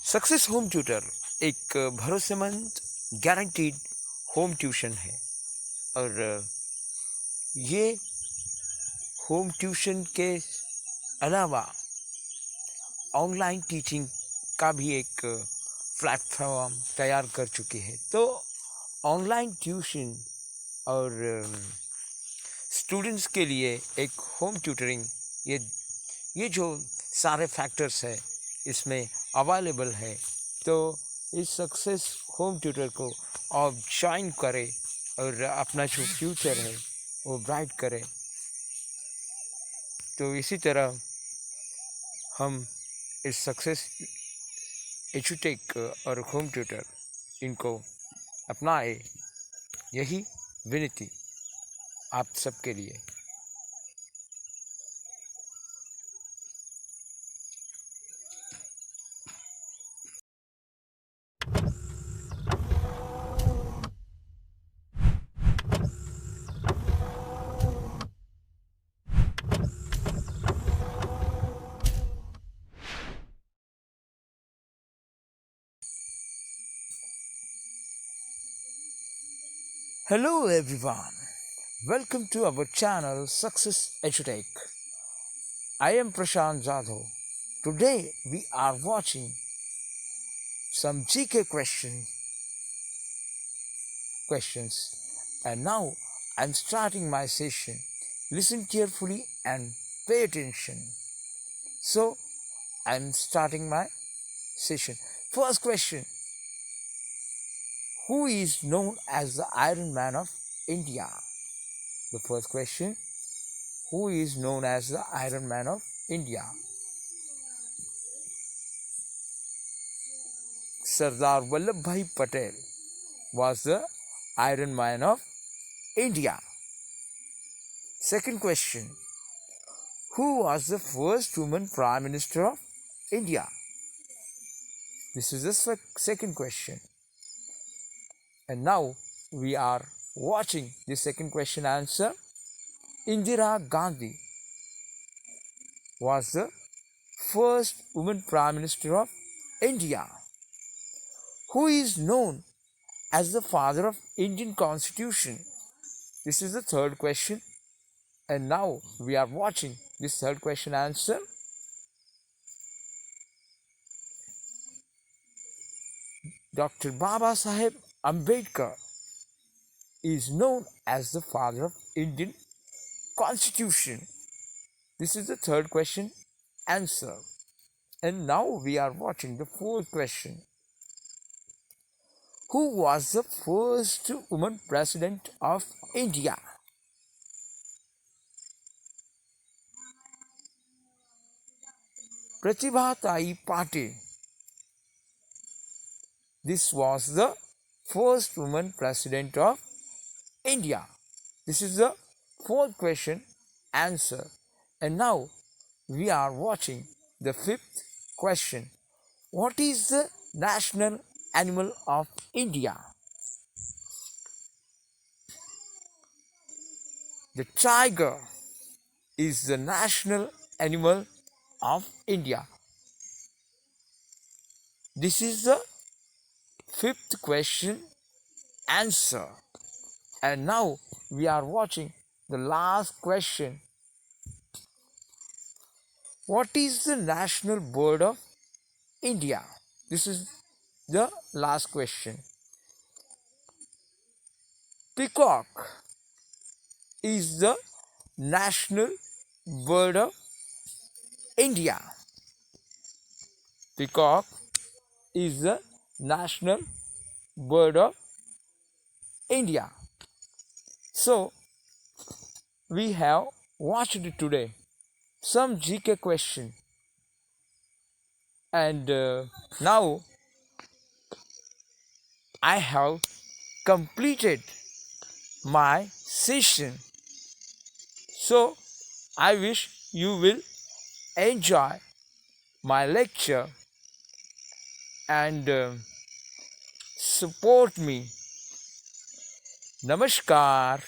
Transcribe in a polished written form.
Success home tutor एक भरोसेमंद guaranteed home tuition है और ये होम ट्यूशन के अलावा ऑनलाइन टीचिंग का भी एक प्लेटफॉर्म तैयार कर चुकी है। तो ऑनलाइन ट्यूशन और स्टूडेंट्स के लिए एक होम ट्यूटरिंग ये जो सारे फैक्टर्स है इसमें अवेलेबल है। तो इस सक्सेस होम ट्यूटर को आप ज्वाइन करें और अपना जो फ्यूचर है वो ब्राइट करें। तो इसी तरह हम इस सक्सेस एजुटेक और होम ट्यूटर इनको अपनाए, यही विनती आप सबके लिए। Hello everyone, welcome to our channel Success EDUTECH. I am prashant, jadhav. Today we are watching some G.k. questions, and now I am starting my session. Listen carefully and pay attention. So I am starting my session. First question: who is known as the Iron Man of India? The first question: who is known as the Iron Man of India? Sardar Vallabhbhai Patel was the Iron Man of India. Second question: who was the first woman Prime Minister of India? This is the second question. And now we are watching the second question answer. Indira Gandhi was the first woman Prime Minister of India. Who is known as the father of Indian Constitution? This is the third question. And now we are watching this third question answer. Dr. Baba Saheb Ambedkar is known as the father of Indian Constitution. This is the third question answer. And now we are watching the fourth question. Who was the first woman president of India? Pratibha Patil. This was the first woman president of India. This is the fourth question answer. And now we are watching the fifth question. What is the national animal of India? The tiger is the national animal of India. This is the fifth question answer. And now we are watching the last question. What is the national bird of India? This is the last question. Peacock is the national bird of India. Peacock is the national bird of India. So we have watched today some GK question, and now I have completed my session. So I wish you will enjoy my lecture and support me. Namaskar.